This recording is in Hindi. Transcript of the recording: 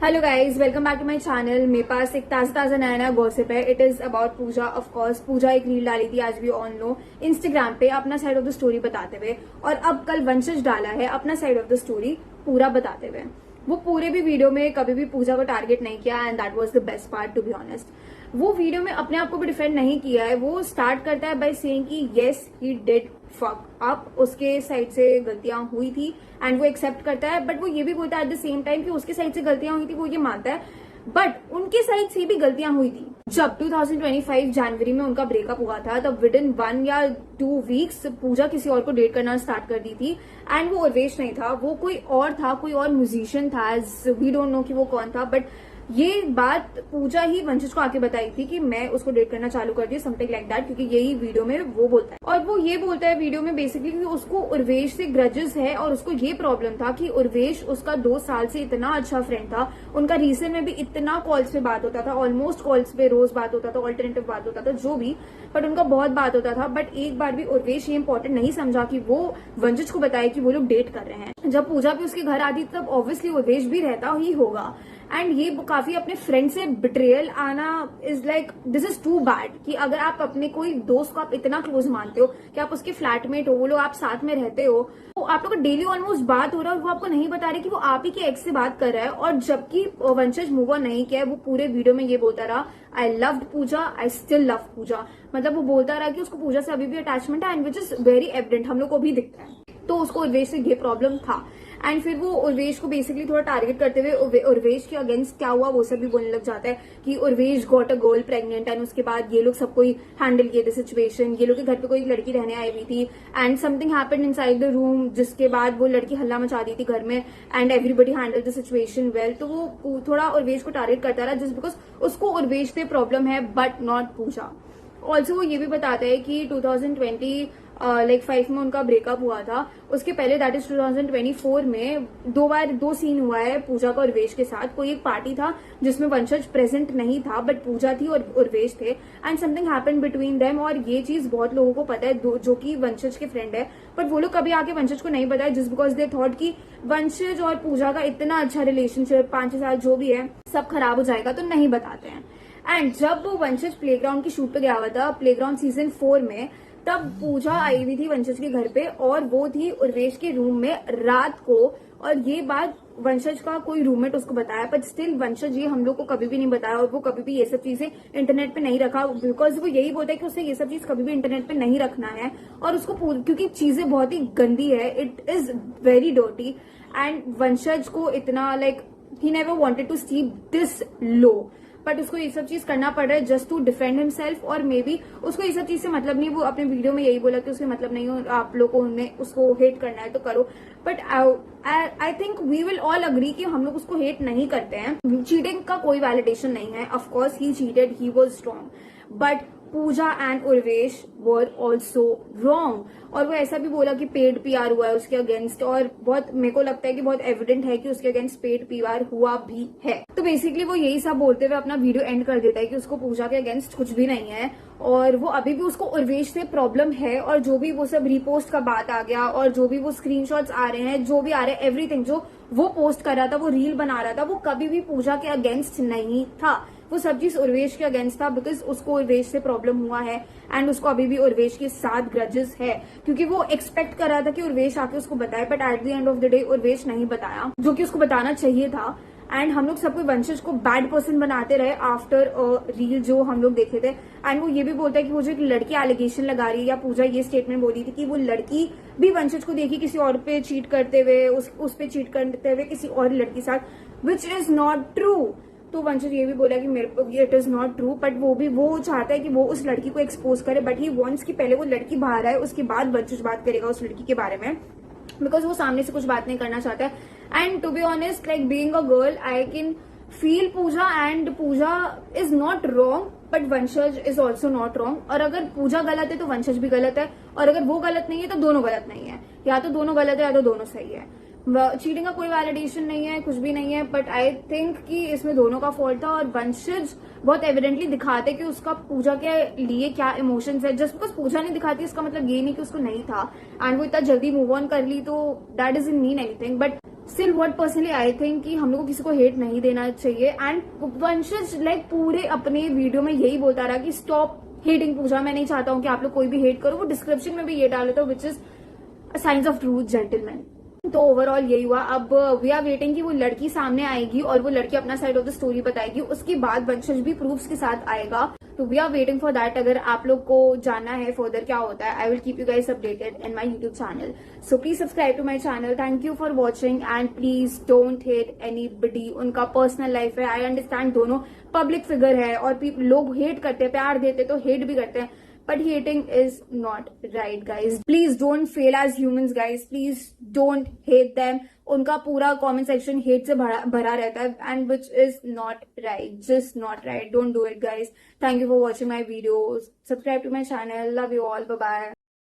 Hello guys, welcome back to my channel. मेरे पास एक ताजा नया गॉसिप है। It is about Pooja. Of course Pooja एक रील डाली थी, आज भी ऑन लो, इंस्टाग्राम पे अपना साइड ऑफ द स्टोरी बताते हुए, और अब कल वंशज डाला है अपना साइड ऑफ द स्टोरी पूरा बताते हुए। वो पूरे भी वीडियो में कभी भी पूजा को टारगेट नहीं किया, and that was the best part two be honest. वो वीडियो में अपने आप को भी डिफेंड नहीं किया है। वो स्टार्ट करता है बाय सेइंग कि yes he did fuck up, उसके साइड से गलतियां हुई थी एंड वो एक्सेप्ट करता है। बट वो ये भी बोलता है एट द सेम टाइम कि उसके साइड से गलतियां हुई थी, वो ये मानता है, बट उनके साइड से भी गलतियां हुई थी। जब 2025 जनवरी में उनका ब्रेकअप हुआ था, तब विद इन 1 या 2 वीक्स पूजा किसी और को डेट करना स्टार्ट कर दी थी, एंड वो उर्वेश नहीं था, वो कोई और था, कोई और म्यूजिशियन था। वी डोंट नो कि वो कौन था, बट ये बात पूजा ही वंशज को आके बताई थी कि मैं उसको डेट करना चालू कर दी, समथिंग लाइक दैट, क्योंकि यही वीडियो में वो बोलता है। और वो ये बोलता है वीडियो में बेसिकली कि उसको उर्वेश से ग्रजेस है, और उसको ये प्रॉब्लम था कि उर्वेश उसका 2 साल से इतना अच्छा फ्रेंड था। उनका रीसेंट में भी इतना कॉल्स पे बात होता था, ऑलमोस्ट कॉल्स पे रोज बात होता था, ऑल्टरनेटिव बात होता था, जो भी, बट उनका बहुत बात होता था। बट एक बार भी उर्वेश ये इंपॉर्टेंट नहीं समझा कि वो वंशज को बताए कि वो लोग डेट कर रहे हैं। जब पूजा भी उसके घर आती तब ऑब्वियसली उर्वेश भी रहता ही होगा, एंड ये काफी अपने फ्रेंड से बिट्रेयल आना is like this is too bad. कि अगर आप अपने कोई दोस्त को आप इतना क्लोज मानते हो कि आप उसके फ्लैटमेट हो, वो लोग आप साथ में रहते हो, तो आप लोग का डेली ऑलमोस्ट बात हो रहा है, और वो आपको नहीं बता रहे कि वो आप ही के एक्स से बात कर रहा है। और जबकि वंशज मूव ऑन नहीं किया है, वो पूरे वीडियो में ये बोलता रहा, I loved Pooja, I still love Pooja. मतलब वो बोलता रहा कि उसको पूजा से अभी भी अटैचमेंट है, and which is very evident, हम लोग को भी दिखता है। तो उसको उर्वेश से ये प्रॉब्लम था, एंड फिर वो उर्वेश को बेसिकली थोड़ा टारगेट करते हुए उर्वेश के अगेंस्ट क्या हुआ वो सब भी बोलने लग जाता है कि Urvesh got a girl pregnant, and उसके बाद ये लोग सब कोई हैंडल किए थे सिचुएशन। ये लोग के घर पे कोई लड़की रहने आई हुई थी, and something happened inside the room, जिसके बाद वो लड़की हल्ला मचा दी थी घर में, and everybody handle the situation well. तो वो थोड़ा उर्वेश को टारगेट करता रहा जस्ट बिकॉज उसको उर्वेश से प्रॉब्लम है, बट नॉट पूजा। ऑल्सो वो ये भी बताता है कि 2025 में उनका ब्रेकअप हुआ था, उसके पहले दैट इज 2024 में 2 सीन हुआ है पूजा का उर्वेश के साथ। कोई एक पार्टी था जिसमें वंशज प्रेजेंट नहीं था, बट पूजा थी और उर्वेश थे, and something happened between them. और ये चीज बहुत लोगों को पता है जो कि वंशज के फ्रेंड है, बट वो लोग कभी आके वंशज को नहीं बताया जस्ट बिकॉज दे थॉट कि वंशज और पूजा का इतना अच्छा रिलेशनशिप 5-6 साल जो भी है सब खराब हो जाएगा, तो नहीं बताते हैं। एंड जब वो वंशज प्लेग्राउंड की शूट पे गया हुआ था, प्लेग्राउंड सीजन 4 में, तब पूजा आई हुई थी वंशज के घर पे, और वो थी उर्वेश के रूम में रात को। और ये बात वंशज का कोई रूममेट उसको बताया, बट स्टिल वंशज ये हम लोग को कभी भी नहीं बताया, और वो कभी भी ये सब चीजें इंटरनेट पे नहीं रखा, बिकॉज वो यही बोलता है कि उसे ये सब चीज कभी भी इंटरनेट पे नहीं रखना है। और उसको क्योंकि चीजें बहुत ही गंदी है, it is very dirty, and Vanshaj को इतना लाइक ही never wanted to see this low, but उसको ये सब चीज करना पड़ रहा है जस्ट टू डिफेंड हिमसेल्फ। और मे बी उसको ये सब चीज से मतलब नहीं, वो अपने वीडियो में यही बोला कि उसके मतलब नहीं हो, आप लोगों ने उसको हेट करना है तो करो, but I think we will all agree कि हम लोग उसको हेट नहीं करते हैं। चीटिंग का कोई वैलिडेशन नहीं है, of course he cheated, he was strong, but Pooja and Urvesh were also wrong. और वो ऐसा भी बोला कि पेड पीआर हुआ है उसके अगेंस्ट, और बहुत मेरे को लगता है कि बहुत एविडेंट है कि उसके अगेंस्ट पेड पीआर हुआ भी है। तो बेसिकली वो यही सब बोलते हुए अपना वीडियो एंड कर देता है कि उसको पूजा के अगेंस्ट कुछ भी नहीं है, और वो अभी भी उसको उर्वेश से प्रॉब्लम है। और जो भी वो सब रिपोस्ट का बात आ गया, और जो भी वो स्क्रीनशॉट्स आ रहे हैं, जो भी आ रहे हैं, एवरीथिंग जो वो पोस्ट कर रहा था, वो रील बना रहा था, वो कभी भी पूजा के अगेंस्ट नहीं था। वो सब चीज उर्वेश के अगेंस्ट था, बिकॉज उसको उर्वेश से प्रॉब्लम हुआ है, एंड उसको अभी भी उर्वेश के साथ ग्रजेस है, क्योंकि वो एक्सपेक्ट कर रहा था कि उर्वेश आके उसको बताए, but at the end of the day Urvesh नहीं बताया, जो कि उसको बताना चाहिए था। एंड हम लोग सबको वंशज को बैड पर्सन बनाते रहे आफ्टर रील जो हम लोग देखे थे। एंड वो ये भी बोलता है कि वो जो एक लड़की एलिगेशन लगा रही है, या पूजा ये स्टेटमेंट बोली थी कि वो लड़की भी वंशज को देखी किसी और पे चीट करते हुए, उस पे चीट करते हुए किसी और लड़की साथ, विच इज नॉट ट्रू। तो वंशज ये भी बोला कि मेरे को it is not true, but वो चाहता है कि वो उस लड़की को एक्सपोज करे, बट ही वांट्स कि पहले वो लड़की बाहर आए, उसके बाद वंशज बात करेगा उस लड़की के बारे में, बिकॉज वो सामने से कुछ बात नहीं करना चाहता है। And to be honest, like being a girl, I can feel Pooja, and Pooja is not wrong, but Vanshaj is also not wrong. और अगर पूजा गलत है तो वंशज भी गलत है, और अगर वो गलत नहीं है तो दोनों गलत नहीं है, या तो दोनों गलत है या तो दोनों सही है। चीटिंग का कोई वैलिडेशन नहीं है, कुछ भी नहीं है, बट आई थिंक कि इसमें दोनों का फॉल्ट था। और वंशज बहुत एविडेंटली दिखाते कि उसका पूजा के लिए क्या इमोशंस है। जस्ट बिकॉज पूजा नहीं दिखाती इसका मतलब ये नहीं कि उसको नहीं था, एंड वो इतना जल्दी मूव ऑन कर ली, तो that doesn't mean anything. But still what personally I think कि हम लोग को किसी को हेट नहीं देना चाहिए। एंड वंशज लाइक पूरे अपने वीडियो में यही बोलता रहा कि स्टॉप हेटिंग पूजा, मैं नहीं चाहता हूँ कि आप लोग कोई भी हेट करो। वो डिस्क्रिप्शन में भी ये डाल देता, which is science of truth gentleman. तो ओवरऑल यही हुआ। अब वी आर वेटिंग कि वो लड़की सामने आएगी और वो लड़की अपना साइड ऑफ द स्टोरी बताएगी, उसके बाद वंशज भी प्रूफ्स के साथ आएगा। तो we are waiting for that. अगर आप लोग को जानना है फर्दर क्या होता है, I will keep you guys updated in my YouTube channel. So please subscribe to my channel. Thank you for watching and please don't hate anybody. उनका पर्सनल लाइफ है, आई अंडरस्टैंड, दोनों पब्लिक फिगर है और लोग हेट करते हैं, प्यार देते तो हेट भी करते हैं, but hating is not right, guys. Please don't fail as humans, guys. Please don't hate them. उनका पूरा comment section hate से भरा रहता है, and which is not right. Just not right. Don't do it, guys. Thank you for watching my videos. Subscribe to my channel. Love you all. Bye bye.